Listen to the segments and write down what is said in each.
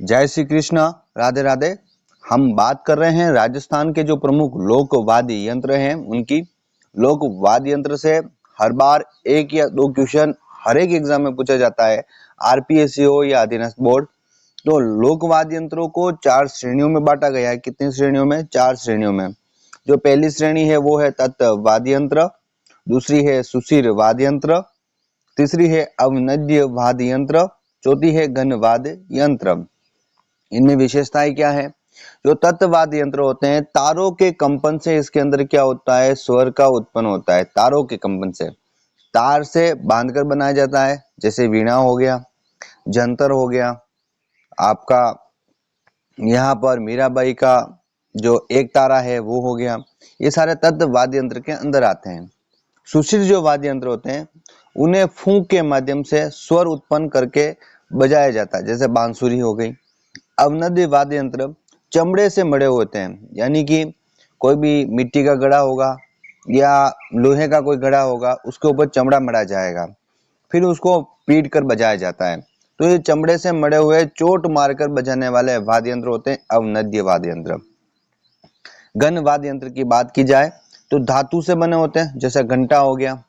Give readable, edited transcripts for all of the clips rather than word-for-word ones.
जय श्री कृष्ण, राधे राधे। हम बात कर रहे हैं राजस्थान के जो प्रमुख लोक वाद्य यंत्र हैं उनकी। लोक वाद्य यंत्र से हर बार एक या दो क्वेश्चन हर एक एग्जाम में पूछा जाता है, आरपीएससी हो या अधीनस्थ बोर्ड। तो लोक वाद्य यंत्रों को चार श्रेणियों में बांटा गया है। कितनी श्रेणियों में? चार श्रेणियों में। जो पहली श्रेणी है वो है तत् वाद्य यंत्र, दूसरी है सुशिर वाद्य यंत्र, तीसरी है अवनद्य वाद्य यंत्र, चौथी है घन वाद्य यंत्र। इनमें विशेषताएं क्या है? जो तत्वाद्य यंत्र होते हैं, तारों के कंपन से इसके अंदर क्या होता है? स्वर का उत्पन्न होता है। तारों के कंपन से, तार से बांधकर बनाया जाता है। जैसे वीणा हो गया, जंतर हो गया, आपका यहाँ पर मीराबाई का जो एक तारा है वो हो गया। ये सारे तत्व वाद्य यंत्र के अंदर आते हैं। सुशिर जो वाद्य यंत्र होते हैं उन्हें फूंक के माध्यम से स्वर उत्पन्न करके बजाया जाता है। जैसे बांसुरी हो गई। अवनद्य वाद्य यंत्र चमड़े से मड़े होते हैं, यानी कि कोई भी मिट्टी का घड़ा होगा या लोहे का कोई घड़ा होगा, उसके ऊपर चमड़ा मड़ा जाएगा, फिर उसको पीट कर बजाया जाता है। तो ये चमड़े से मड़े हुए चोट मारकर बजाने वाले वाद्य यंत्र होते हैं अवनद्य वाद्य यंत्र। घन वाद्य यंत्र की बात की जाए तो धातु से बने होते हैं। जैसे घंटा हो गया,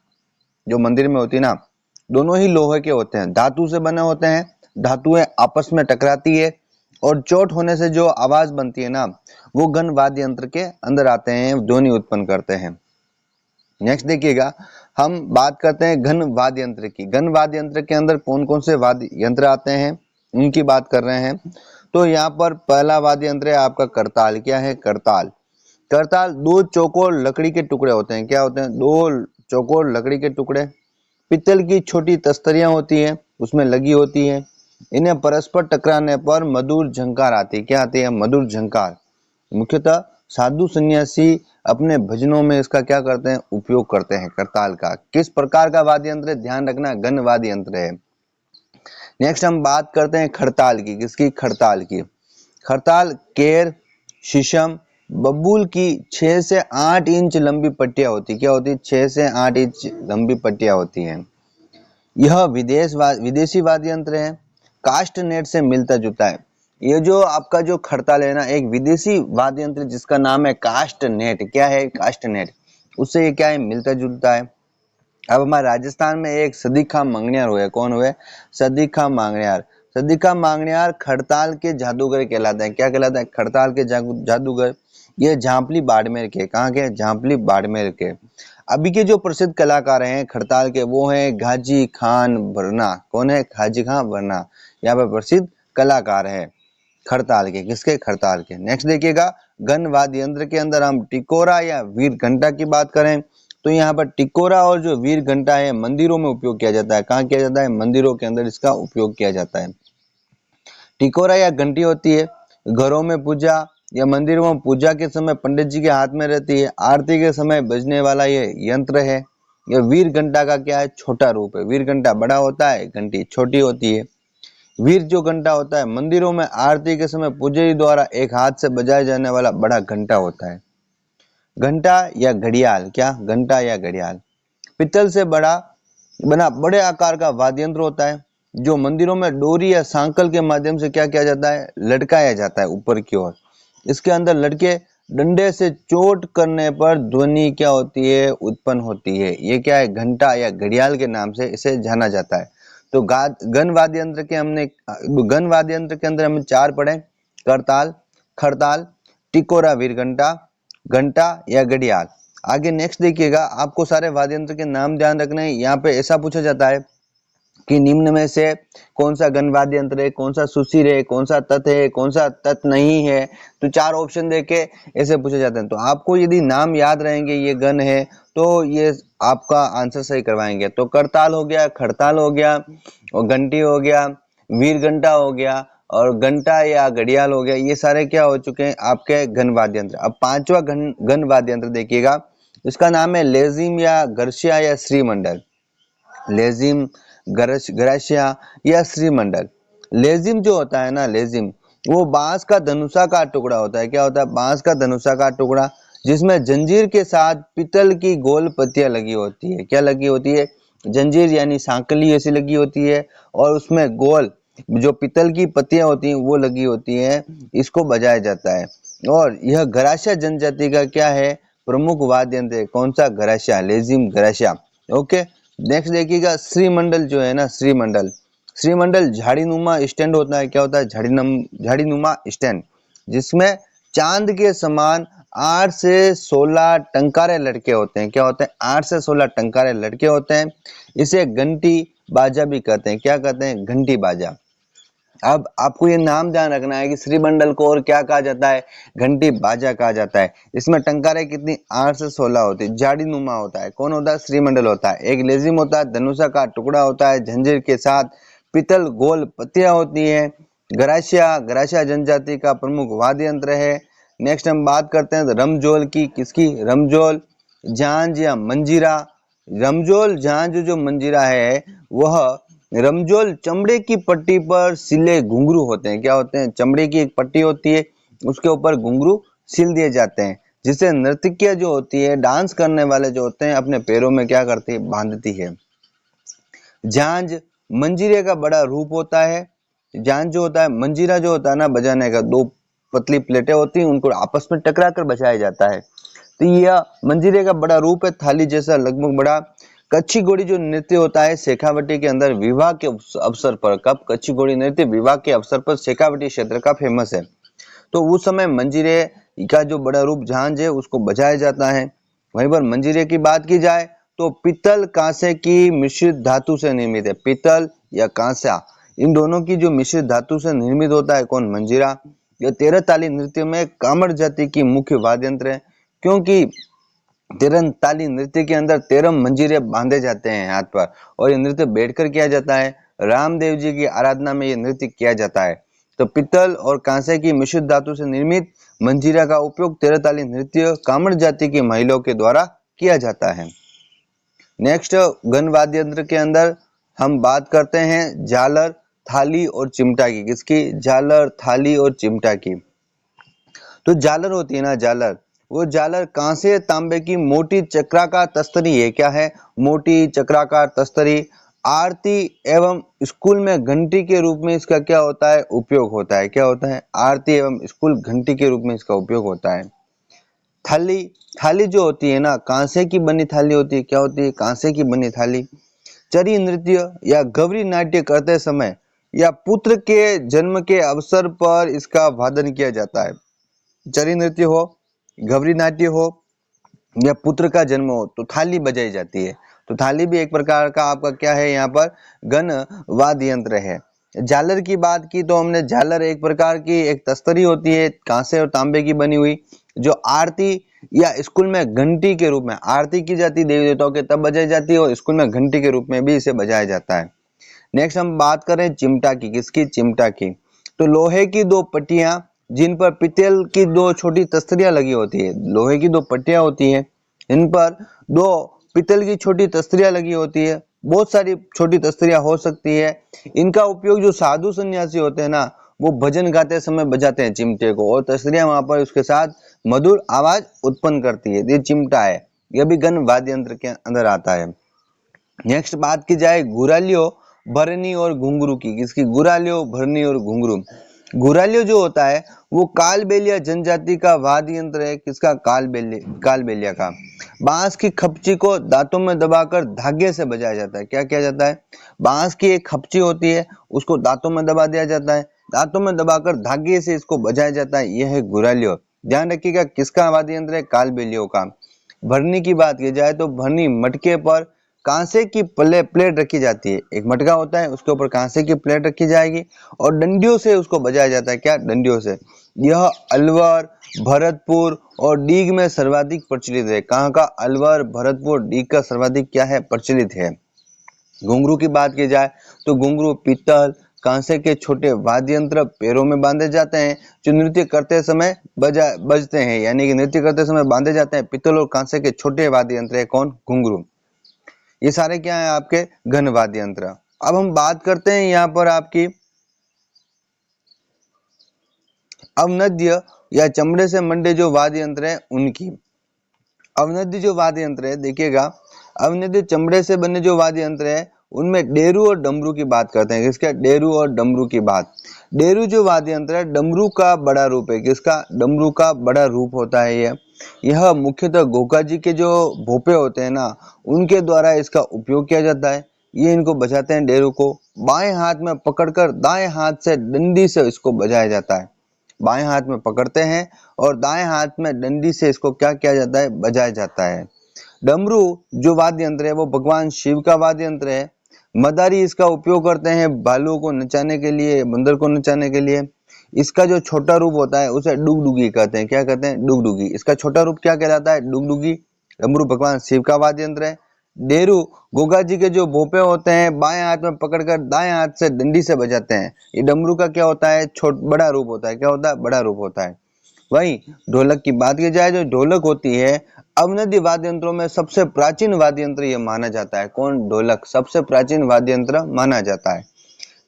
जो मंदिर में होती ना, दोनों ही लोहे के होते हैं, धातु से बने होते हैं। धातुएं आपस में टकराती है और चोट होने से जो आवाज बनती है ना, वो घन वाद्य यंत्र के अंदर आते हैं, ध्वनि उत्पन्न करते हैं। नेक्स्ट देखिएगा, हम बात करते हैं घन वाद्य यंत्र की। घन वाद्य यंत्र के अंदर कौन कौन से वाद्य यंत्र आते हैं उनकी बात कर रहे हैं। तो यहाँ पर पहला वाद्य यंत्र है आपका करताल। क्या है? करताल। करताल दो चौकोर लकड़ी के टुकड़े होते हैं। क्या होते हैं? दो चौकोर लकड़ी के टुकड़े, पित्तल की छोटी तस्तरियां होती है, उसमें लगी होती है। इन्हें परस्पर टकराने पर मधुर झंकार आती है। क्या आती है? मधुर झंकार। मुख्यतः साधु सन्यासी अपने भजनों में इसका क्या करते हैं? उपयोग करते हैं करताल का। किस प्रकार का वाद्य यंत्र है? ध्यान रखना, घन वाद्य यंत्र है। नेक्स्ट हम बात करते हैं खड़ताल की। किसकी? खड़ताल की। खड़ताल केर, शीशम, बबूल की 6 से 8 इंच लंबी पट्टियां होती। क्या होती? 6 से 8 इंच लंबी पट्टियां होती हैं। यह विदेशी वाद्य यंत्र है, कास्ट नेट से मिलता जुलता है। ये जो आपका जो खड़ताल है ना, एक विदेशी वाद्य यंत्र जिसका नाम है कास्ट नेट। क्या है? Cast net. उससे ये क्या है? मिलता जुलता है। अब हमारे राजस्थान में एक सदीखा मांगणियार हुए। कौन हुए? सदीखा मांगणियार। सदीखा मांगणियार खड़ताल के जादूगर कहलाते हैं। क्या कहलाते हैं? खड़ताल के जादूगर। ये झांपली बाड़मेर के। कहाँ के? झांपली बाड़मेर के। अभी के जो प्रसिद्ध कलाकार हैं खड़ताल के, वो हैं घाजी खान वरना। कौन है? घाजी खान वरना यहाँ पर प्रसिद्ध कलाकार है खड़ताल के। किसके? खड़ताल के। नेक्स्ट देखिएगा, घन वाद्य यंत्र के अंदर हम टिकोरा या वीर घंटा की बात करें तो यहाँ पर टिकोरा और जो वीर घंटा है मंदिरों में उपयोग किया जाता है। कहाँ किया जाता है? मंदिरों के अंदर इसका उपयोग किया जाता है। टिकोरा या घंटी होती है घरों में पूजा या मंदिरों में पूजा के समय पंडित जी के हाथ में रहती है। आरती के समय बजने वाला ये यंत्र है। यह वीर घंटा का क्या है? छोटा रूप है। वीर घंटा बड़ा होता है, घंटी छोटी होती है। वीर जो घंटा होता है मंदिरों में आरती के समय पुजारी द्वारा एक हाथ से बजाया जाने वाला बड़ा घंटा होता है। घंटा या घड़ियाल। क्या? घंटा या घड़ियाल पित्तल से बना बड़े आकार का वाद्य यंत्र होता है, जो मंदिरों में डोरी या सांकल के माध्यम से क्या किया जाता है? लटकाया जाता है ऊपर की ओर। इसके अंदर लटके डंडे से चोट करने पर ध्वनि क्या होती है? उत्पन्न होती है। ये क्या है? घंटा या घड़ियाल के नाम से इसे जाना जाता है। तो घन वाद्य यंत्र के अंदर हमने चार पढ़े: करताल, खड़ताल, टिकोरा, वीर घंटा, घंटा या घड़ियाल। आगे नेक्स्ट देखिएगा, आपको सारे वाद्य यंत्र के नाम ध्यान रखना है। यहाँ पे ऐसा पूछा जाता है कि निम्न में से कौन सा घन वाद्य यंत्र है, कौन सा सुशिर है, कौन सा तत् है, कौन सा तत् नहीं है। तो चार ऑप्शन देके ऐसे पूछे जाते हैं। तो आपको यदि नाम याद रहेंगे, ये घन है, तो ये आपका आंसर सही करवाएंगे। तो करताल हो गया, खड़ताल हो गया, और घंटी हो गया, वीर घंटा हो गया, और घंटा या घड़ियाल हो गया। ये सारे क्या हो चुके हैं? आपके घन वाद्य यंत्र। अब पांचवा घन वाद्य यंत्र देखिएगा, इसका नाम है लेजिम या गर्शिया या श्रीमंडल। लेजिम, गराशिया या श्रीमंडल। लेजिम जो होता है ना, लेजिम वो बांस का धनुषाकार टुकड़ा होता है। क्या होता है? बांस का धनुषाकार टुकड़ा, जिसमें जंजीर के साथ पित्तल की गोल पत्तियां लगी होती है। क्या लगी होती है? जंजीर यानी सांकली ऐसी लगी होती है, और उसमें गोल जो पीतल की पत्तियां होती हैं वो लगी होती हैं, इसको बजाया जाता है। और यह गरासिया जनजाति का क्या है, प्रमुख वाद्य यंत्र है। कौन सा, गरासिया, लेजिम गरासिया। ओके, नेक्स्ट देखिएगा श्रीमंडल जो है ना, श्रीमंडल। श्रीमंडल झाड़ीनुमा स्टैंड होता है। क्या होता है, झाड़ीनुमा स्टैंड, जिसमें चांद के समान 8 से 16 टंकारे लटके होते हैं। क्या होते हैं, 8 से 16 टंकारे लटके होते हैं। इसे घंटी बाजा भी कहते हैं। क्या कहते हैं, घंटी बाजा। अब आपको ये नाम ध्यान रखना है कि श्रीमंडल को और क्या कहा जाता है, घंटी बाजा कहा जाता है। इसमें टंकारें कितनी, 8 से 16 होती है। झाड़ी नुमा होता है। कौन होता है, श्रीमंडल होता है। एक लेजिम होता है, धनुषा का टुकड़ा होता है जंजीर के साथ, पीतल गोल पत्तियां होती है। गरासिया, गरासिया जनजाति का प्रमुख वाद्य यंत्र है। नेक्स्ट हम बात करते हैं रमजोल की। किसकी, रमजोल, झांझ या मंजीरा। रमजोल, झांझ जो मंजीरा है वह रमजोल चमड़े की पट्टी पर सिले घुंघरू होते हैं। क्या होते हैं, चमड़े की एक पट्टी होती है, उसके ऊपर घुंघरू सिल दिए जाते हैं, जिसे नर्तकिया जो होती है, डांस करने वाले जो होते हैं, अपने पैरों में क्या करती है, बांधती है। झांझ मंजीरे का बड़ा रूप होता है। झांझ जो होता है, मंजीरा जो होता है ना बजाने का, दो पतली प्लेटें होती हैं, उनको आपस में टकरा कर बजाया जाता है। तो यह मंजीरे का बड़ा रूप है, थाली जैसा लगभग बड़ा। कच्ची घोड़ी जो नृत्य होता है शेखावटी के अंदर विवाह के अवसर पर, कब, कच्ची घोड़ी नृत्य विवाह के अवसर पर शेखावटी क्षेत्र का फेमस है। तो उस समय मंजीरे का जो बड़ा रूप झांझ है उसको बजाया जाता है। वहीं पर मंजीरे की बात की जाए तो पीतल कांसे की मिश्रित धातु से निर्मित है। पीतल या कांसा, इन दोनों की जो मिश्रित धातु से निर्मित होता है, कौन, मंजीरा। यह 13 ताली नृत्य में कामड़ जाति की मुख्य वाद्य यंत्र है, क्योंकि 13 ताली नृत्य के अंदर 13 मंजीरे बांधे जाते हैं हाथ पर, और ये नृत्य बैठकर किया जाता है। रामदेव जी की आराधना में ये नृत्य किया जाता है। तो पीतल और कांसे की मिश्रित धातु से निर्मित मंजीरा का उपयोग 13 ताली नृत्य कामड़ जाति की महिलाओं के द्वारा किया जाता है। नेक्स्ट, गण वाद्य यंत्र के अंदर हम बात करते हैं झालर, थाली और चिमटा की। किसकी, झालर, थाली और चिमटा की। तो झालर होती है ना, झालर, वो झालर कांसे तांबे की मोटी चक्राकार तस्तरी है। क्या है, मोटी चक्राकार तस्तरी। आरती एवं स्कूल में घंटी के रूप में इसका क्या होता है, उपयोग होता है। क्या होता है, आरती एवं स्कूल घंटी के रूप में इसका उपयोग होता है। थाली, थाली जो होती है ना, कांसे की बनी थाली होती है। क्या होती है, कांसे की बनी थाली। चरी नृत्य या गौरी नाट्य करते समय या पुत्र के जन्म के अवसर पर इसका वादन किया जाता है। चरी नृत्य हो, गौरी नाट्य हो या पुत्र का जन्म हो तो थाली बजाई जाती है। तो थाली भी एक प्रकार का आपका क्या है, यहाँ पर गण वाद्य यंत्र है। झालर की बात की तो हमने, झालर एक प्रकार की एक तस्तरी होती है, कांसे और तांबे की बनी हुई, जो आरती या स्कूल में घंटी के रूप में आरती की जाती है देवी देवताओं के, तब बजाई जाती है, और स्कूल में घंटी के रूप में भी इसे बजाया जाता है। नेक्स्ट हम बात करें चिमटा की। किसकी, चिमटा की। तो लोहे की दो पट्टियां जिन पर पीतल की दो छोटी तस्तरियां लगी होती है। लोहे की दो पट्टियां होती हैं, इन पर दो पीतल की छोटी तस्तरियां लगी होती है। बहुत सारी छोटी तस्तरियां हो सकती है। इनका उपयोग जो साधु सन्यासी होते हैं ना, वो भजन गाते समय बजाते हैं चिमटे को, और तस्तरियां वहां पर उसके साथ मधुर आवाज उत्पन्न करती है। ये चिमटा है, यह भी गण वाद्य यंत्र के अंदर आता है। नेक्स्ट बात की जाए गुरालियो, भरनी और घुंघरू की। किसकी, गुरालियो, भरनी और घुंघरू। गुरालियो जो होता है वो कालबेलिया जनजाति का वाद्य यंत्र है। किसका, कालबेलिया का। बांस की खपची को दांतों में दबाकर धागे से बजाया जाता है। क्या किया जाता है, बांस की एक खपची होती है, उसको दांतों में दबा दिया जाता है, दांतों में दबाकर धागे से इसको बजाया जाता है। यह है गुरालियो। ध्यान रखिएगा किसका वाद्य यंत्र है, कालबेलियो का। भरनी की बात की जाए तो भरनी मटके पर कांसे की प्लेट रखी जाती है। एक मटका होता है, उसके ऊपर कांसे की प्लेट रखी जाएगी और डंडियों से उसको बजाया जाता है। क्या, डंडियों से। यह अलवर, भरतपुर और डीग में सर्वाधिक प्रचलित है। कहाँ का, अलवर, भरतपुर, डीग का सर्वाधिक क्या है, प्रचलित है। घुंघरू की बात की जाए तो घुंघरू पीतल कांसे के छोटे वाद्य यंत्र पैरों में बांधे जाते हैं, जो नृत्य करते समय बजते हैं, यानी कि नृत्य करते समय बांधे जाते हैं। पीतल और कांसे के छोटे वाद्य यंत्र है कौन, घुंघरू। ये सारे क्या है, आपके घन वाद्य यंत्र। अब हम बात करते हैं यहाँ पर आपकी अवनद्य या चमड़े से मंडे जो वाद्य यंत्र है उनकी। अवनद्य जो वाद्य यंत्र है, देखिएगा, अवनद्य चमड़े से बने जो वाद्य यंत्र है उनमें डेरू और डमरू की बात करते हैं। किसका? डेरू और डमरू की बात। डेरू जो वाद्य यंत्र है डमरू का बड़ा रूप है। किसका? डमरू का बड़ा रूप होता है यह मुख्यतः गोगा जी के जो भोपे होते हैं ना, उनके द्वारा इसका उपयोग किया जाता है। ये इनको बजाते हैं डेरू को। बाएं हाथ में पकड़कर दाएं हाथ से डंडी से इसको बजाया जाता है। बाएं हाथ में पकड़ते हैं और दाएं हाथ में डंडी से इसको क्या किया जाता है? बजाया जाता है। डमरू जो वाद्य यंत्र है वो भगवान शिव का वाद्य यंत्र है। मदारी इसका उपयोग करते हैं भालुओं को नचाने के लिए, बंदर को नचाने के लिए। इसका जो छोटा रूप होता है उसे डुगडुगी कहते हैं। क्या कहते हैं? डुगडुगी। इसका छोटा रूप क्या कहलाता है? डुगडुगी। डमरू भगवान शिव का वाद्य यंत्र है। डेरू गोगा जी के जो भोपे होते हैं बाएं हाथ में पकड़कर दाएं हाथ से डंडी से बजाते हैं। ये डमरू का क्या होता है? बड़ा रूप होता है। क्या होता है? बड़ा रूप होता है। वहीं ढोलक की बात की जाए, जो ढोलक होती है अवनद्य वाद्य यंत्रों में सबसे प्राचीन वाद्य यंत्र यह माना जाता है। कौन? ढोलक सबसे प्राचीन वाद्य यंत्र माना जाता है।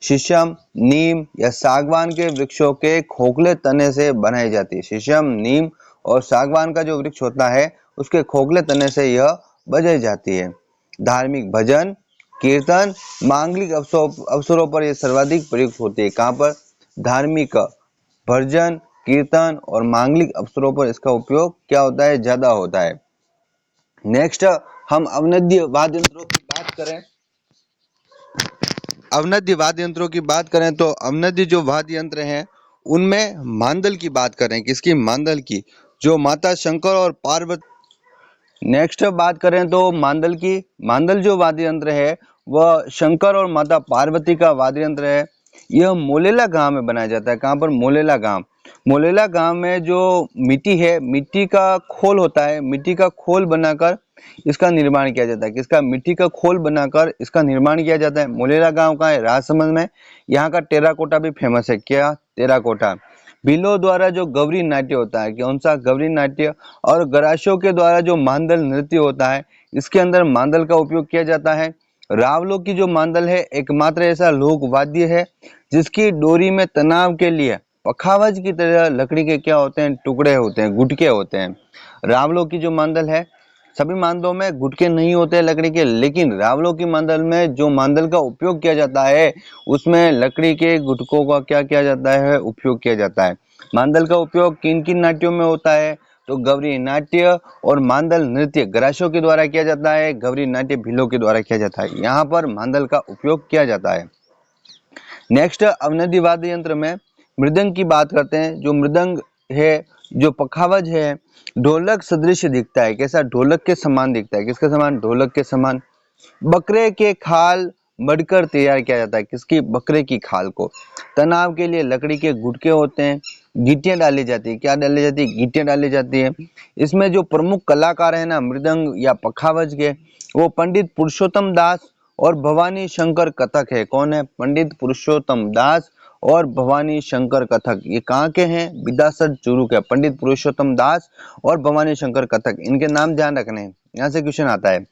शीशम, नीम या सागवान के वृक्षों के खोखले तने से बनाई जाती है। शीशम, नीम और सागवान का जो वृक्ष होता है उसके खोखले तने से यह बजाई जाती है। धार्मिक भजन, कीर्तन, मांगलिक अवसरों पर यह सर्वाधिक प्रयुक्त होती है। कहाँ पर? धार्मिक भजन, कीर्तन और मांगलिक अवसरों पर इसका उपयोग क्या होता है? ज्यादा होता है। नेक्स्ट हम अवनद्य वाद्य यंत्रों की बात करें। अवनद्य वाद्य यंत्रों की बात करें तो अवनद्य जो वाद्य यंत्र हैं उनमें मांदल की बात करें। किसकी? मांदल की, जो माता शंकर और पार्वती। नेक्स्ट बात करें तो मांदल की। मांदल जो वाद्य यंत्र है वह शंकर और माता पार्वती का वाद्य यंत्र है। यह मोलेला गांव में बनाया जाता है। कहाँ पर? मोलेला गांव। मोलेला गांव में जो मिट्टी है, मिट्टी का खोल होता है, मिट्टी का खोल बनाकर इसका निर्माण किया जाता है। किसका? मिट्टी का खोल बनाकर इसका निर्माण किया जाता है। मोलेला गांव का है राजसमंद में। यहाँ का टेराकोटा भी फेमस है। क्या? टेराकोटा। भीलों द्वारा जो गौरी नाट्य होता है, कौन सा? गौरी नाट्य। और गरासियों के द्वारा जो मांदल नृत्य होता है, इसके अंदर मांदल का उपयोग किया जाता है। रावलों की जो मांदल है एकमात्र ऐसा लोक वाद्य है जिसकी डोरी में तनाव के लिए पखावज की तरह लकड़ी के क्या होते हैं? टुकड़े होते हैं, गुटके होते हैं। रावलों की जो मांदल है, सभी मांदलों में गुटके नहीं होते लकड़ी के, लेकिन रावलों की मांदल में जो मांदल का उपयोग किया जाता है उसमें लकड़ी के गुटकों का क्या किया जाता है? उपयोग किया जाता है। मांदल का उपयोग किन किन नाट्यों में होता है? तो गौरी नाट्य और मांदल नृत्य गरासियों के द्वारा किया जाता है। गौरी नाट्य भीलों के द्वारा किया जाता है। यहाँ पर मांदल का उपयोग किया जाता है। नेक्स्ट अवनद्य वाद्य यंत्र में मृदंग की बात करते हैं। जो मृदंग है, जो पखावज है, ढोलक सदृश दिखता है। कैसा? ढोलक के समान दिखता है। किसके समान? ढोलक के समान। बकरे के खाल मढ़कर तैयार किया जाता है। किसकी? बकरे की खाल को। तनाव के लिए लकड़ी के गुटके होते हैं। गिट्टियां डाली जाती है। क्या डाली जाती है? गिट्टियां डाली जाती है। इसमें जो प्रमुख कलाकार है ना मृदंग या पखावज के, वो पंडित पुरुषोत्तम दास और भवानी शंकर कथक है। कौन है? पंडित पुरुषोत्तम दास और भवानी शंकर कथक। ये कहाँ के हैं? बिदासर चूरू के। पंडित पुरुषोत्तम दास और भवानी शंकर कथक, इनके नाम ध्यान रखने हैं, यहाँ से क्वेश्चन आता है।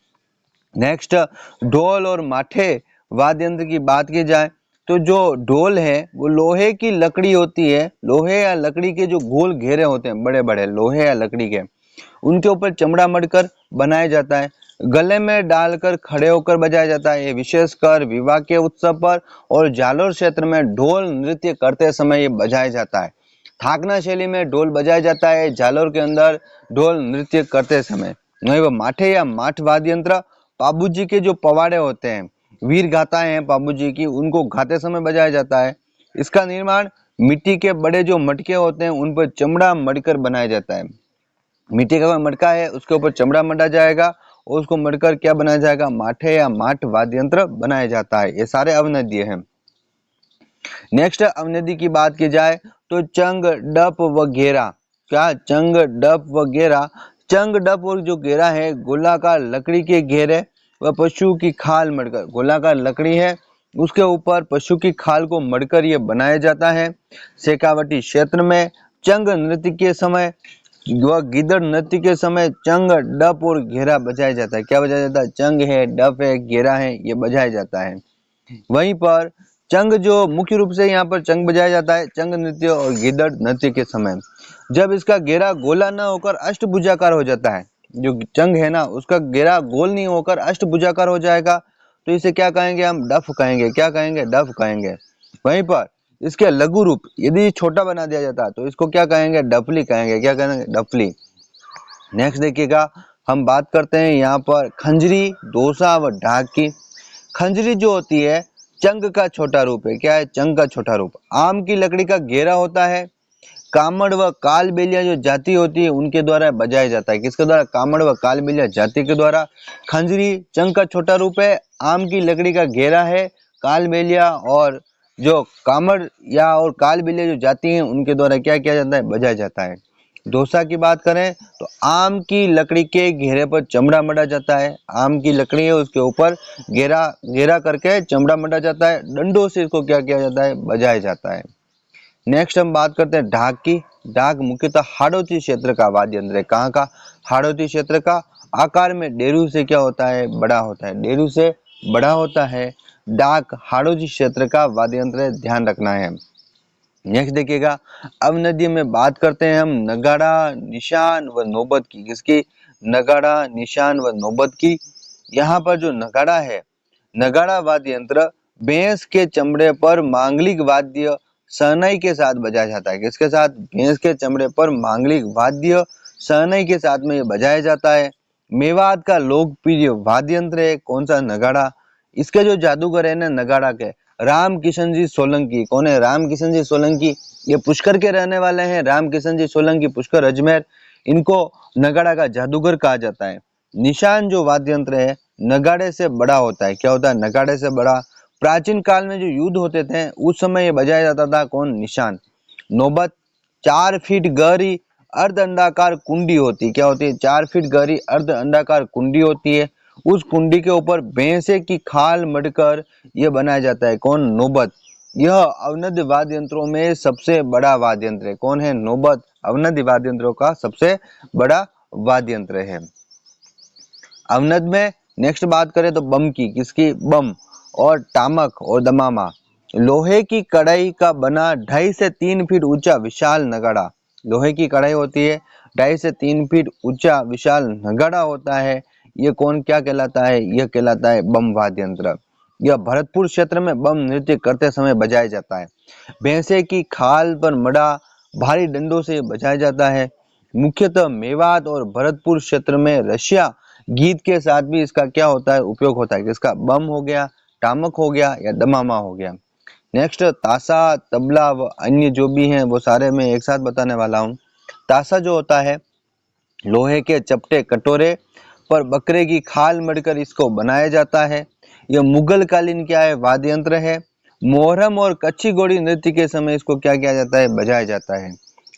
नेक्स्ट ढोल और माठे वाद्य यंत्र की बात की जाए तो जो ढोल है वो लोहे की लकड़ी होती है। लोहे या लकड़ी के जो गोल घेरे होते हैं, बड़े बड़े लोहे या लकड़ी के, उनके ऊपर चमड़ा मढ़कर बनाया जाता है। गले में डालकर खड़े होकर बजाया जाता है। ये विशेषकर विवाह के उत्सव पर और जालोर क्षेत्र में ढोल नृत्य करते समय ये बजाया जाता है। थाकना शैली में ढोल बजाया जाता है जालोर के अंदर ढोल नृत्य करते समय। वही वो माठे या माठ वाद्य यंत्र पाबूजी के जो पवाड़े होते हैं, वीर गाथाएं हैं पाबूजी की, उनको गाते समय बजाया जाता है। इसका निर्माण मिट्टी के बड़े जो मटके होते हैं उन पर चमड़ा मढ़कर बनाया जाता है। मिट्टी का मटका है उसके ऊपर चमड़ा मढ़ा जाएगा और उसको मढ़कर क्या बनाया जाएगा? माठे या माठ वाद्य यंत्र बनाया जाता है। ये सारे अवनद्य हैं। नेक्स्ट अवनद्य की बात की जाए तो चंग, डप व घेरा। क्या? चंग, डप व घेरा। चंग, डप और जो घेरा है गोलाकार लकड़ी के घेरे व पशु की खाल मढ़कर, गोलाकार लकड़ी है उसके ऊपर पशु की खाल को मढ़कर यह बनाया जाता है। शेखावटी क्षेत्र में चंग नृत्य के समय व गिदड़ नृत्य के समय चंग, डप और घेरा बजाया जाता है। क्या बजाया जाता है? चंग है, डप है, घेरा है, ये बजाया जाता है। वहीं पर चंग जो मुख्य रूप से यहाँ पर चंग बजाया जाता है चंग नृत्य और गिदड़ नृत्य के समय। जब इसका घेरा गोला न होकर अष्टभुजाकार हो जाता है, जो चंग है ना उसका घेरा गोल नहीं होकर अष्टभुजाकार हो जाएगा, तो इसे क्या कहेंगे हम? डफ कहेंगे। क्या कहेंगे? डफ कहेंगे। वहीं पर इसके लघु रूप यदि छोटा बना दिया जाता तो इसको क्या कहेंगे? डफली कहेंगे। क्या कहेंगे? डफली। नेक्स्ट देखिएगा, हम बात करते हैं यहाँ पर खंजरी, दोसा व ढाक की। खंजरी जो होती है चंग का छोटा रूप है। क्या है? चंग का छोटा रूप। आम की लकड़ी का घेरा होता है। कामड़ व कालबेलिया जो जाति होती है उनके द्वारा बजाया जाता है। किसके द्वारा? कामड़ व कालबेलिया जाति के द्वारा। खंजरी चंग का छोटा रूप है, आम की लकड़ी का घेरा है, कालबेलिया और जो कामड़ या और कालबेलिया जो जाति हैं उनके द्वारा क्या किया जाता है? बजाया जाता है। डोसा की बात करें तो आम की लकड़ी के घेरे पर चमड़ा मढ़ा जाता है। आम की लकड़ी है उसके ऊपर घेरा घेरा करके चमड़ा मढ़ा जाता है। डंडों से इसको क्या किया जाता है? बजाया जाता है। नेक्स्ट हम बात करते हैं ढाक की। ढाक मुख्यतः हाड़ौती क्षेत्र का वाद्य यंत्र है। कहाँ का? हाड़ौती क्षेत्र का। आकार में डेरू से क्या होता है? बड़ा होता है। डेरू से बड़ा होता है। ढाक हाड़ौती क्षेत्र का वाद्य यंत्र है, ध्यान रखना है। नेक्स्ट देखिएगा, अब नदी में बात करते हैं हम नगाड़ा, निशान व नौबत की। किसकी? नगाड़ा, निशान व नौबत की। यहाँ पर जो नगाड़ा है, नगाड़ा वाद्य यंत्र भैंस के चमड़े पर मांगलिक वाद्य शहनाई के साथ बजाया जाता है। किसके साथ? भैंस के चमड़े पर मांगलिक वाद्य शहनाई के साथ में ये बजाया जाता है। मेवात का लोकप्रिय वाद्य यंत्र है कौन सा? नगाड़ा। इसके जो जादूगर है ना नगाड़ा के, राम किशन जी सोलंकी। कौन है? राम किशन जी सोलंकी। ये पुष्कर के रहने वाले हैं। राम किशन जी सोलंकी, पुष्कर अजमेर। इनको नगाड़ा का जादूगर कहा जाता है। निशान जो वाद्य यंत्र है नगाड़े से बड़ा होता है। क्या होता है? नगाड़े से बड़ा। प्राचीन काल में जो युद्ध होते थे उस समय ये बजाया जाता था। कौन? निशान। नौबत 4 फीट गहरी अर्ध अंडाकार कुंडी होती। क्या होती है? 4 फीट गहरी अर्ध अंडाकार कुंडी होती है। उस कुंडी के ऊपर भैंसे की खाल मढ़कर यह बनाया जाता है। कौन? नौबत। यह अवनद वाद्य यंत्रों में सबसे बड़ा वाद्य यंत्र है। कौन है? नौबत अवनद वाद्य यंत्रों का सबसे बड़ा वाद्य यंत्र है। अवनद में नेक्स्ट बात करें तो बम की। किसकी? बम और टामक और दमामा। लोहे की कढ़ाई का बना 2.5 से 3 फीट ऊंचा विशाल नगाड़ा। लोहे की कढ़ाई होती है, 2.5 से 3 फीट ऊंचा विशाल नगाड़ा होता है। ये कौन क्या कहलाता है? यह कहलाता है बम वाद्य यंत्र। यह भरतपुर क्षेत्र में बम नृत्य करते समय बजाया जाता है। भैंसे की खाल पर मड़ा भारी डंडों से बजाया जाता है। मुख्यतः मेवात और भरतपुर क्षेत्र में रशिया गीत के साथ भी इसका क्या होता है? उपयोग होता है। किसका? बम हो गया, टामक हो गया या दमामा हो गया। नेक्स्ट ताशा, तबला व अन्य जो भी हैं वो सारे मैं एक साथ बताने वाला हूँ। ताशा जो होता है लोहे के चपटे कटोरे पर बकरे की खाल मढ़कर इसको बनाया जाता है। यह मुगल कालीन क्या है? वाद्य यंत्र है। मोहर्रम और कच्ची घोड़ी नृत्य के समय इसको क्या किया जाता है? बजाया जाता है।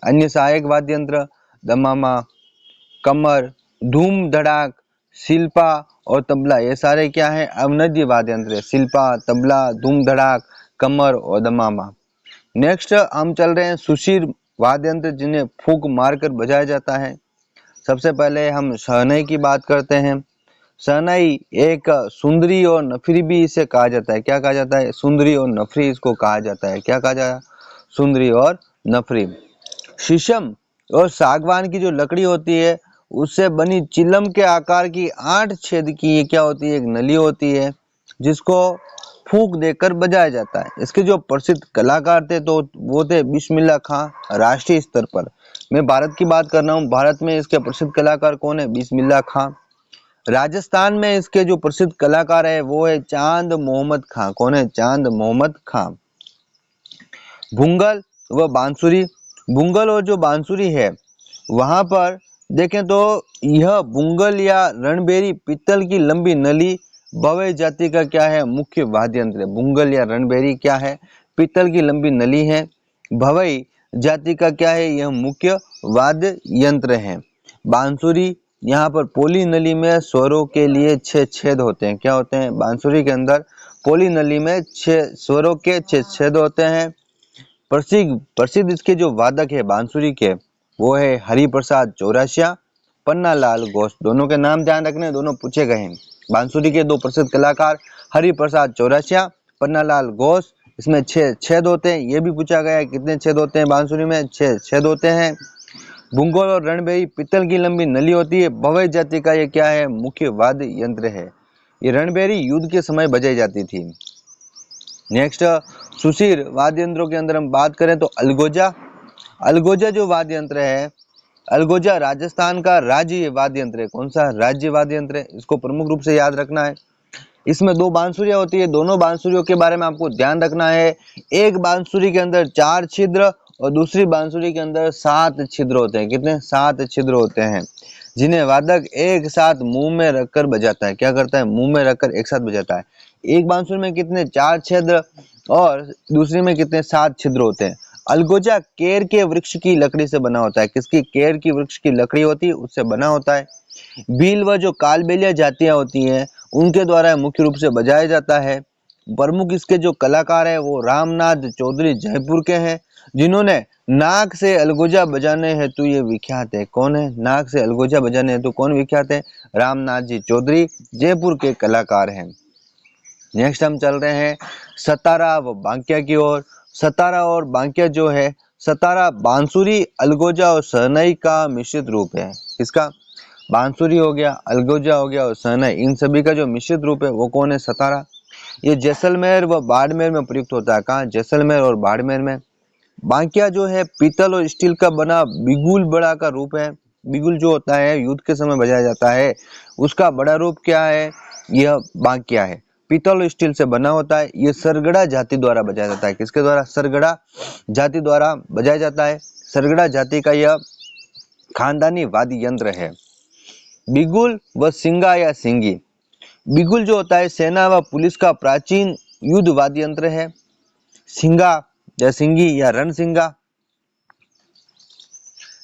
अन्य सहायक वाद्य यंत्र दमामा, कमर, धूम धड़ाक, शिल्पा और तबला, ये सारे क्या है? अवनद्य वाद्य यंत्र है। शिल्पा, तबला, धूम धड़ाक, कमर और दमामा। नेक्स्ट हम चल रहे हैं सुशीर वाद्य यंत्र जिन्हें फूंक मारकर बजाया जाता है। सबसे पहले हम शहनाई की बात करते हैं। शहनाई एक सुंदरी और नफरी भी इसे कहा जाता है। क्या कहा जाता है? सुंदरी और नफरी इसको कहा जाता है। क्या कहा जाता है? सुंदरी और नफरी। शीशम और सागवान की जो लकड़ी होती है उससे बनी चिलम के आकार की 8 छेद की ये क्या होती है? एक नली होती है जिसको फूंक देकर बजाया जाता है। इसके जो प्रसिद्ध कलाकार थे तो वो थे बिस्मिल्लाह खां। राष्ट्रीय स्तर पर मैं भारत की बात कर रहा हूँ, भारत में इसके प्रसिद्ध कलाकार कौन है? बिस्मिल्लाह खां। राजस्थान में इसके जो प्रसिद्ध कलाकार है वो है चांद मोहम्मद खां। कौन है? चांद मोहम्मद खां। भुंगल व बांसुरी। भुंगल और जो बांसुरी है वहां पर देखें तो यह भुंगल या रणबेरी पित्तल की लंबी नली भवई जाति का क्या है? मुख्य वाद्य यंत्र है। भुंगल या रणबेरी क्या है? पित्तल की लंबी नली है। भवई जाति का क्या है? यह मुख्य वाद्य यंत्र है। बांसुरी, यहाँ पर पोली नली में स्वरों के लिए 6 छेद होते हैं। क्या होते हैं? बांसुरी के अंदर पोली नली में 6 स्वरों के 6 छेद होते हैं। प्रसिद्ध इसके जो वादक है बांसुरी के वो है हरिप्रसाद चौरसिया, पन्नालाल घोष। दोनों के नाम ध्यान रखने, दोनों पूछे गए हैं। बांसुरी के 2 प्रसिद्ध कलाकार हरिप्रसाद चौरसिया, पन्नालाल घोष। इसमें 6 छेद होते हैं। ये भी पूछा गया है कितने छेद होते हैं बांसुरी में? 6 छेद होते हैं। भुंगल और रणबेरी पित्तल की लंबी नली होती है। भवई जाति का ये क्या है? मुख्य वाद्य यंत्र है। ये रणभेरी युद्ध के समय बजाई जाती थी। नेक्स्ट सुशीर वाद्य यंत्रों के अंदर हम बात करें तो अलगोजा। अलगोजा जो वाद्य यंत्र है, अलगोजा राजस्थान का राज्य वाद्य यंत्र है। कौन सा राज्य वाद्य यंत्र है, इसको प्रमुख रूप से याद रखना है। इसमें दो बांसुरियां होती है, दोनों बांसुरियों के बारे में आपको ध्यान रखना है। एक बांसुरी के अंदर 4 छिद्र और दूसरी बांसुरी के अंदर 7 छिद्र होते हैं। कितने? 7 छिद्र होते हैं, जिन्हें वादक एक साथ मुंह में रखकर बजाता है। क्या करता है? मुंह में रखकर एक साथ बजाता है। एक बांसुरी में कितने? 4 छिद्र और दूसरी में कितने? 7 छिद्र होते हैं। अलगोजा केर के वृक्ष की लकड़ी से बना होता है। किसकी? केर की वृक्ष की लकड़ी होती है, उससे बना होता है। बील व जो कालबेलिया जातियां होती हैं उनके द्वारा मुख्य रूप से बजाया जाता है। प्रमुख इसके जो कलाकार है वो रामनाथ चौधरी जयपुर के हैं, जिन्होंने नाक से अलगोजा बजाने हेतु ये विख्यात है। कौन है? नाक से अलगोजा बजाने हेतु कौन विख्यात है? रामनाथ जी चौधरी जयपुर के कलाकार हैं। नेक्स्ट हम चल रहे हैं सतारा व बांकिया की ओर। सतारा और बांकिया जो है, सतारा बांसुरी, अलगोजा और शहनाई का मिश्रित रूप है। किसका? बांसुरी हो गया, अलगोजा हो गया और शहनाई, इन सभी का जो मिश्रित रूप है वो कौन है? सतारा। ये जैसलमेर व बाड़मेर में प्रयुक्त होता है। कहाँ? जैसलमेर और बाड़मेर में। बांकिया जो है पीतल और स्टील का बना बिगुल बड़ा का रूप है। बिगुल जो होता है युद्ध के समय बजाया जाता है, उसका बड़ा रूप क्या है? यह बांकिया है। पीतल और स्टील से बना होता है। यह सरगड़ा जाति द्वारा बजाया जाता है। किसके द्वारा? सरगड़ा जाति द्वारा बजाया जाता है। सरगड़ा जाति का यह खानदानी वाद्य यंत्र है। बिगुल व सिंगा या सिंगी। बिगुल जो होता है सेना व पुलिस का प्राचीन युद्ध वाद्य यंत्र है। सिंगा या सिंगी या रणसिंगा।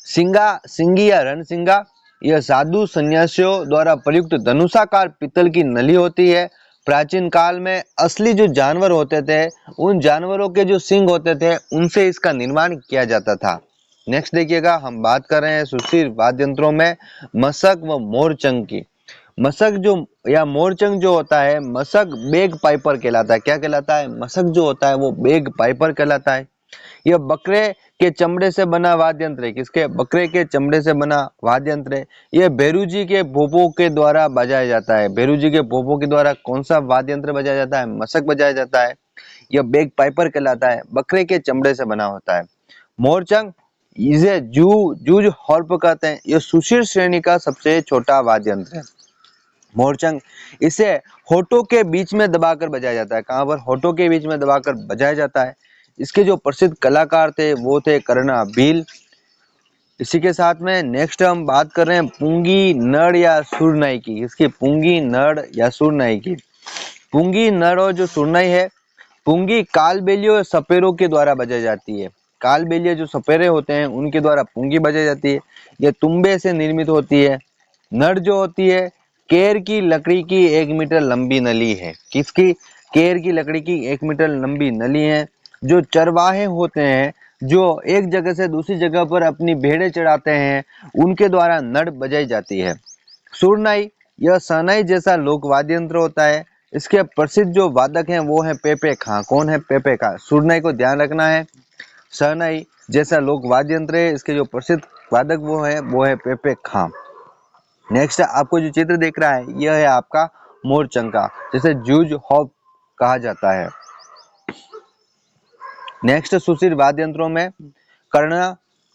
सिंगा, सिंगी या रणसिंगा यह साधु सन्यासियों द्वारा प्रयुक्त धनुषाकार पीतल की नली होती है। प्राचीन काल में असली जो जानवर होते थे, उन जानवरों के जो सिंग होते थे, उनसे इसका निर्माण किया जाता था। नेक्स्ट देखिएगा, हम बात कर रहे हैं सुशीर वाद्य यंत्रों में मशक व मोरचंग की। मशक जो या मोरचंग जो होता है, मशक बेग पाइपर कहलाता है। क्या कहलाता है? मशक जो होता है वो बेग पाइपर कहलाता है। यह बकरे के चमड़े से बना वाद्य यंत्र है। किसके? बकरे के चमड़े से बना वाद्य यंत्र है। यह भेरूजी के भोपों के द्वारा बजाया जाता है। भेरूजी के भोपों के द्वारा कौन सा वाद्य यंत्र बजाया जाता है? मशक बजाया जाता है। यह बेग पाइपर कहलाता है, बकरे के चमड़े से बना होता है। मोरचंग इसे जूज हॉर्प कहते हैं। यह सुशीर श्रेणी का सबसे छोटा वाद्य यंत्र है। मोरचंग इसे होठों के बीच में दबाकर बजाया जाता है। कहां पर? होठों के बीच में दबाकर बजाया जाता है। इसके जो प्रसिद्ध कलाकार थे वो थे कर्णा भील। इसी के साथ में नेक्स्ट हम बात कर रहे हैं पुंगी नड़ या सुरनाई की। इसकी पुंगी नड़ या सुरनाई की। पुंगी नड़ और जो सुरनाई है, पुंगी कालबेलियों और सपेरों के द्वारा बजाई जाती है। कालबेलिया जो सपेरे होते हैं उनके द्वारा पुंगी बजाई जाती है। यह तुम्बे से निर्मित होती है। नड़ जो होती है केर की लकड़ी की 1 मीटर लंबी नली है। किसकी? केर की लकड़ी की 1 मीटर लंबी नली है। जो चरवाहे होते हैं, जो एक जगह से दूसरी जगह पर अपनी भेड़ें चढ़ाते हैं, उनके द्वारा नड़ बजाई जाती है। सुरनाई यह शहनाई जैसा लोक वाद्य यंत्र होता है। इसके प्रसिद्ध जो वादक हैं वो है पेपे खां। कौन है? पेपे खां। सुरनाई को ध्यान रखना है, शहनाई जैसा लोक वाद्य यंत्र है। इसके जो प्रसिद्ध वादक वो है पेपे खां। नेक्स्ट आपको जो चित्र दिख रहा है यह है आपका मोरचंग का, जिसे जूज हॉप कहा जाता है। नेक्स्ट सुशीर वाद्य यंत्रों में कर्णा,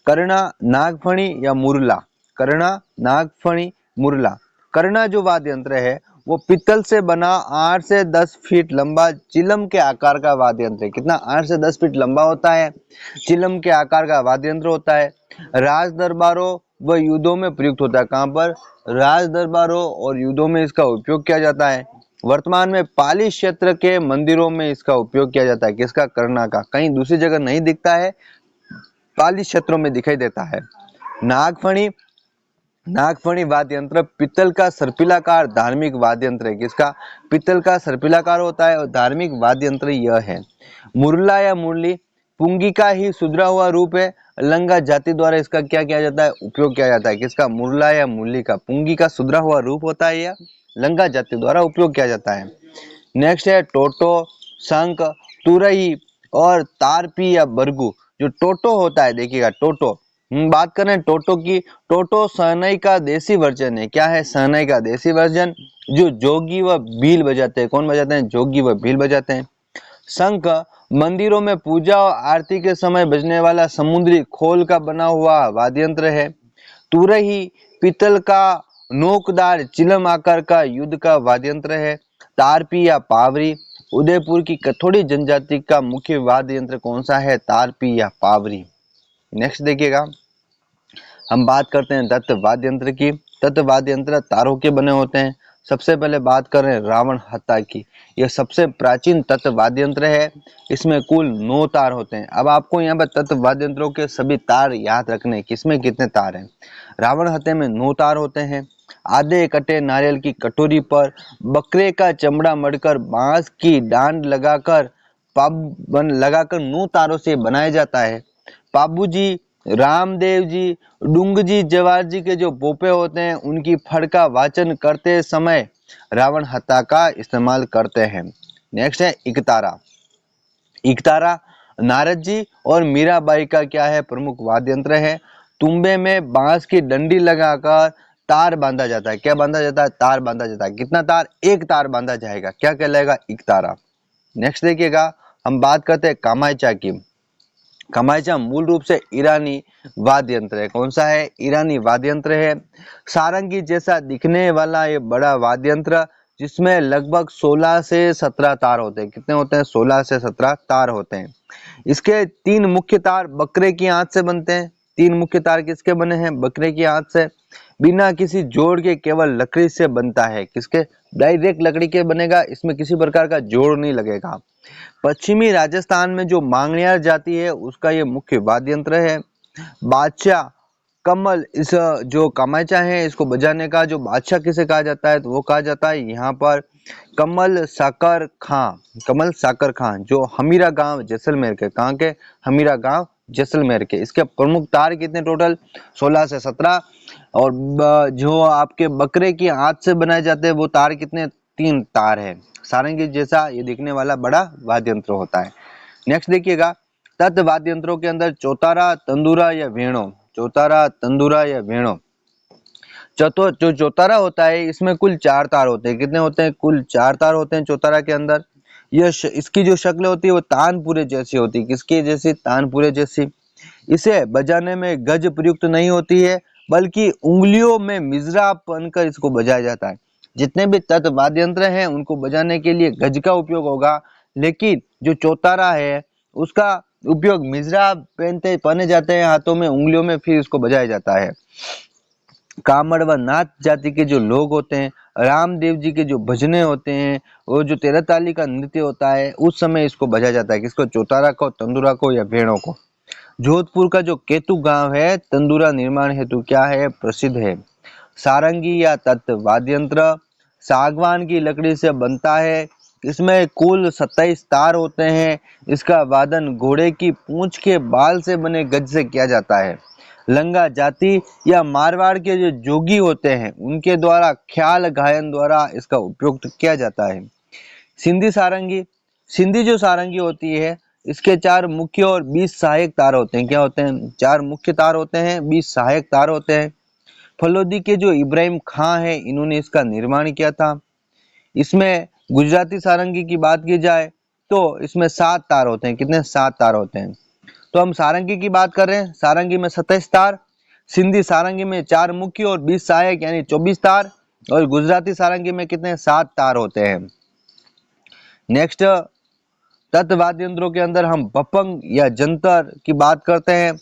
कर्णा, नागफणी या मुरला। कर्णा, नागफणी, मुरला। कर्णा जो वाद्य यंत्र है वो पीतल से बना 8 से 10 फीट लंबा चिलम के आकार का वाद्य यंत्र है। कितना? 8 से 10 फीट लंबा होता है, चिलम के आकार का वाद्य यंत्र होता है। राज दरबारों व युद्धों में प्रयुक्त होता है। कहां पर? राज दरबारों और युद्धों में इसका उपयोग किया जाता है। वर्तमान में पाली क्षेत्र के मंदिरों में इसका उपयोग किया जाता है। किसका? कर्णा का। कहीं दूसरी जगह नहीं दिखता है, पाली क्षेत्रों में दिखाई देता है। नागफणी, नागफणी वाद्य यंत्र पीतल का सर्पिलाकार धार्मिक वाद्य यंत्र है। किसका? पीतल का सर्पिलाकार होता है और धार्मिक वाद्य यंत्र यह है। मुरला या मुरली पुंगी का ही सुधरा हुआ रूप है। लंगा जाति द्वारा इसका क्या किया जाता है? उपयोग किया जाता है। किसका? मुरला या मुरली का। पुंगी का सुधरा हुआ रूप होता है, यह लंगा जाति द्वारा उपयोग किया जाता है। नेक्स्ट है टोटो, शंख, तुरही और तारपी या बरगू। जो टोटो होता है, देखिएगा टोटो, बात करें टोटो की, टोटो शहनाई का देसी वर्जन है। क्या है? शहनाई का देसी वर्जन, जो जोगी व भील बजाते हैं। कौन बजाते हैं? जोगी व भील बजाते हैं। शंख मंदिरों में पूजा और आरती के समय बजने वाला समुद्री खोल का बना हुआ वाद्य यंत्र है। तुरही पीतल का नोकदार चिलम आकार का युद्ध का वाद्य यंत्र है। तारपी या पावरी, उदयपुर की कथोड़ी जनजाति का मुख्य वाद्य यंत्र कौन सा है? तारपी या पावरी। नेक्स्ट देखिएगा, हम बात करते हैं तत्व वाद्य यंत्र की। तत्व वाद्य यंत्र तारों के बने होते हैं। सबसे पहले बात कर रहे हैं रावण हत्था की। यह सबसे प्राचीन तत्व वाद्य यंत्र है। इसमें कुल 9 तार होते हैं। अब आपको यहाँ पर तत्व वाद्य यंत्रों के सभी तार याद रखने, किसमें कितने तार हैं। रावण हत्थे में 9 तार होते हैं। आधे कटे नारियल की कटोरी पर बकरे का चमड़ा मढ़कर बांस की डांड लगाकर लगाकर 9 तारों से बनाया जाता है। पाबूजी, रामदेव जी, डूंगजी जवार जी के जो पोपे होते हैं, उनकी फड़ का वाचन करते समय रावण हत्था का इस्तेमाल करते हैं। नेक्स्ट है इकतारा। इकतारा नारद जी और मीराबाई का क्या है? प्रमुख वाद्य यंत्र है। तुम्बे में बांस की डंडी लगाकर तार बांधा जाता है। क्या बांधा जाता है? तार बांधा जाता है। कितना तार? एक तार बांधा जाएगा। क्या कहलाएगा? इकतारा। नेक्स्ट देखिएगा, हम बात करते हैं कामायचा की। कामायचा मूल रूप से ईरानी वाद्य यंत्र है। कौन सा है? ईरानी वाद्य यंत्र है। सारंगी जैसा दिखने वाला ये बड़ा वाद्य यंत्र, जिसमें लगभग 16 से 17 तार होते हैं। कितने होते हैं? 16 से 17 तार होते हैं। इसके 3 मुख्य तार बकरे की आंत से बनते हैं। 3 मुख्य तार किसके बने हैं? बकरे की आंत से। बिना किसी जोड़ के केवल लकड़ी से बनता है। किसके? डायरेक्ट लकड़ी के बनेगा, इसमें किसी प्रकार का जोड़ नहीं लगेगा। पश्चिमी राजस्थान में जो मांगणियार जाति है, उसका ये मुख्य वाद्य यंत्र है। बादशाह कमल, इस जो कामायचा है, इसको बजाने का जो बादशाह किसे कहा जाता है? तो वो कहा जाता है यहाँ पर कमल साकर खां। कमल साकर खां, जो हमीरा गांव जैसलमेर के। कहाँ के? हमीरा गांव जैसलमेर के। इसके प्रमुख तार कितने? टोटल 16 से 17। और जो आपके बकरे की आंत से बनाए जाते हैं, वो तार कितने? 3 तार है। सारंगी जैसा ये दिखने वाला बड़ा वाद्य यंत्र होता है। नेक्स्ट देखिएगा, तत्व वाद्य यंत्रों के अंदर चौतारा, तंदूरा या वेणु। चौतारा, तंदूरा या वेणु। जो चौतारा होता है, इसमें कुल 4 तार होते हैं। कितने होते हैं? कुल 4 तार होते हैं चौतारा के अंदर। इसकी जो शक्ल होती है वो तानपुरे जैसी होती है। किसकी जैसी? तानपुरे जैसी। इसे बजाने में गज प्रयुक्त नहीं होती है, बल्कि उंगलियों में मिजरा बनकर इसको बजाया जाता है। जितने भी तत्व वाद्य यंत्र हैं, उनको बजाने के लिए गज का उपयोग होगा, लेकिन जो चौतारा है उसका उपयोग मिजरा पहने जाते हैं हाथों में, उंगलियों में, फिर इसको बजाया जाता है। कामड़ व नाथ जाति के जो लोग होते हैं, रामदेव जी के जो भजने होते हैं, वो जो 13 ताली का नृत्य होता है, उस समय इसको बजाया जाता है। किसको? चौतारा को, तंदूरा को या भेड़ों को। जोधपुर का जो केतु गांव है, तंदूरा निर्माण हेतु क्या है? प्रसिद्ध है। सारंगी या तत्व वाद्य यंत्र सागवान की लकड़ी से बनता है। इसमें कुल 27 तार होते हैं। इसका वादन घोड़े की पूंछ के बाल से बने गज से किया जाता है। लंगा जाति या मारवाड़ के जो जोगी होते हैं, उनके द्वारा ख्याल गायन द्वारा इसका उपयोग किया जाता है। सिंधी सारंगी। सिंधी जो सारंगी होती है, इसके 4 मुख्य और 20 सहायक तार होते हैं। क्या होते हैं? 4 मुख्य तार होते हैं, 20 सहायक तार होते हैं। फलोदी के जो इब्राहिम खां है, इन्होंने इसका निर्माण किया था। इसमें गुजराती सारंगी की बात की जाए तो इसमें 7 तार होते हैं। कितने? 7 तार होते हैं। तो हम सारंगी की बात कर रहे हैं। सारंगी में 27 तार। सिंधी सारंगी में 4 मुख्य और 20 सहायक यानी 24 तार। और गुजराती सारंगी में कितने? 7 तार होते हैं। नेक्स्ट, तत्व वाद्य यंत्रों के अंदर हम बपंग या जंतर की बात करते हैं।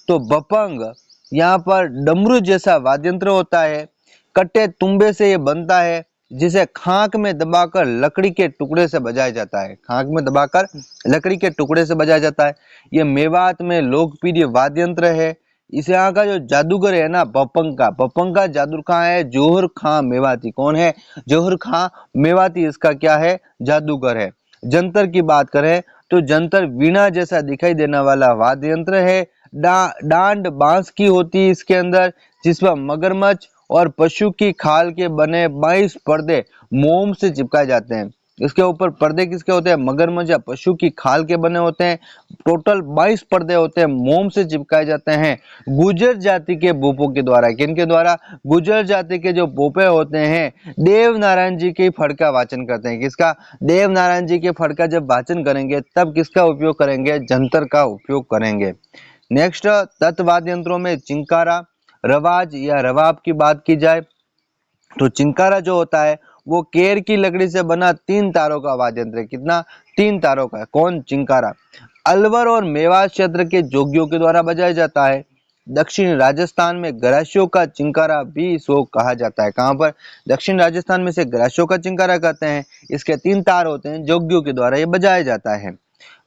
तो बपंग यहाँ पर डमरू जैसा वाद्य यंत्र होता है। कट्टे तुम्बे से ये बनता है, जिसे खाक में दबाकर लकड़ी के टुकड़े से बजाया जाता है। खाक में दबाकर लकड़ी के टुकड़े से बजाया जाता है। ये मेवात में लोकप्रिय वाद्य यंत्र है। इस यहाँ का जो जादूगर है ना, बपंग का जादूगर खां है जोहर खां मेवाती। कौन है? जोहर खां मेवाती इसका क्या है? जादूगर है। जंतर की बात करें तो जंतर वीणा जैसा दिखाई देने वाला वाद्य यंत्र है। डांड बांस की होती है इसके अंदर, जिस पर मगरमच्छ और पशु की खाल के बने 22 पर्दे मोम से चिपकाए जाते हैं। इसके ऊपर पर्दे किसके होते हैं? मगरमच्छ या पशु की खाल के बने होते हैं। टोटल 22 पर्दे होते हैं, मोम से चिपकाए जाते हैं गुर्जर जाति के भूपों के द्वारा। किनके द्वारा? गुर्जर जाति के जो भूपे होते हैं देव नारायण जी के फड़ का वाचन करते हैं। किसका? देव नारायण जी के फड़ का जब वाचन करेंगे तब किसका उपयोग करेंगे? जंतर का उपयोग करेंगे। नेक्स्ट, तत्वाद्य यंत्रों में चिंकारा, रवाज या रवाब की बात की जाए तो चिंकारा जो होता है वो केर की लकड़ी से बना 3 तारों का वाद्य यंत्र है। कितना? 3 तारों का। कौन? चिंकारा। अलवर और मेवात क्षेत्र के जोगियों के द्वारा बजाया जाता है। दक्षिण राजस्थान में गरासियों का चिंकारा भी इसको कहा जाता है। कहाँ पर? दक्षिण राजस्थान में से गरासियों का चिंकारा कहते हैं। इसके 3 तार होते हैं, जोगियों के द्वारा ये बजाया जाता है।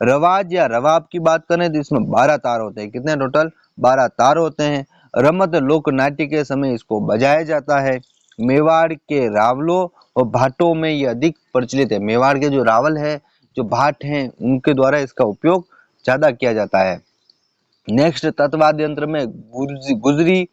रवाज या रवाब की बात करें तो इसमें 12 तार होते हैं। कितने टोटल? 12 तार होते हैं। रमत लोक नाट्य के समय इसको बजाया जाता है। मेवाड़ के रावलों और भाटों में ये अधिक प्रचलित है। मेवाड़ के जो रावल है, जो भाट हैं, उनके द्वारा इसका उपयोग ज्यादा किया जाता है। नेक्स्ट, तत्वाद्य यंत्र में गुजरी,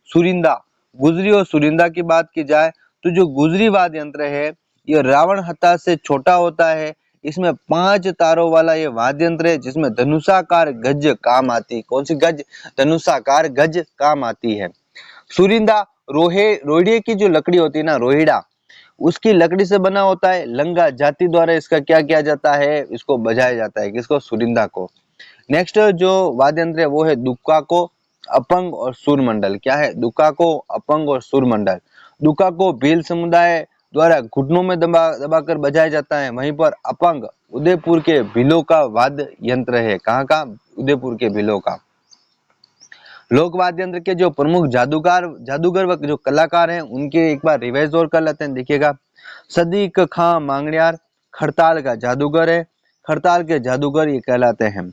सुरिंदा। गुजरी और सुरिंदा की बात की जाए तो जो गुजरी वाद्य यंत्र है ये रावण हत्था से छोटा होता है। इसमें 5 तारों वाला ये वाद्य यंत्र है जिसमें धनुषाकार गज काम आती है। कौन सी गज? धनुषाकार गज काम आती है। सुरिंदा रोहिड़े की जो लकड़ी होती है ना, रोहिड़ा, उसकी लकड़ी से बना होता है। लंगा जाति द्वारा इसका क्या किया जाता है? इसको बजाया जाता है। किसको? सुरिंदा को। नेक्स्ट जो वाद्य यंत्र है वो है दुक्का को, अपंग और सुरमंडल। क्या है? दुक्का को, अपंग और सुरमंडल। दुक्का को भील समुदाय द्वारा घुटनों में दबाकर बजाया जाता है। वहीं पर अपंग उदयपुर के भीलों का वाद्य यंत्र है। कहाँ का? उदयपुर के भीलों का। लोक वाद्य यंत्र के जो प्रमुख जादूगर व जो कलाकार हैं उनके एक बार रिवाइज और कर लेते हैं। देखिएगा, सदीक खां मांगड़ियार खड़ताल का जादूगर है। खड़ताल के जादूगर ये कहलाते हैं।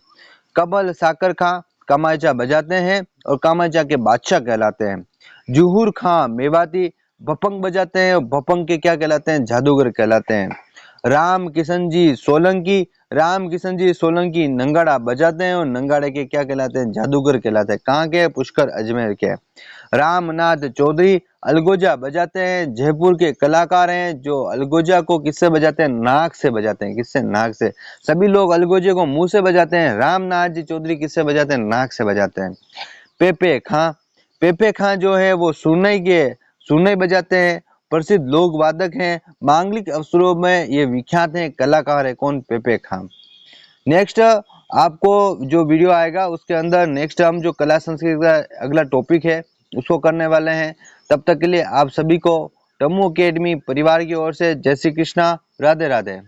कबल साकर खां कामायचा बजाते हैं और कामायचा के बादशाह कहलाते हैं। जूहुर खां मेवाती भपंग बजाते हैं और भपंग के क्या कहलाते हैं? जादूगर कहलाते हैं। राम किशन जी सोलंकी नंगाड़ा बजाते हैं और नंगाड़े के क्या कहलाते हैं? जादूगर कहलाते हैं। कहाँ के? पुष्कर अजमेर के। रामनाथ चौधरी अलगोजा बजाते हैं। जयपुर के कलाकार हैं जो अलगोजा को किससे बजाते हैं? नाक से बजाते हैं। किससे? नाक से। सभी लोग अलगोजे को मुंह से बजाते हैं। रामनाथ जी चौधरी किससे बजाते हैं? नाक से बजाते हैं। पेपे खां जो है वो सुरनई बजाते हैं। प्रसिद्ध लोक वादक हैं। मांगलिक अवसरों में ये विख्यात हैं, कलाकार है। कौन? पेपे खां। नेक्स्ट आपको जो वीडियो आएगा उसके अंदर नेक्स्ट हम जो कला संस्कृति का अगला टॉपिक है उसको करने वाले हैं। तब तक के लिए आप सभी को टम्मू अकेडमी परिवार की ओर से जय श्री कृष्णा, राधे राधे।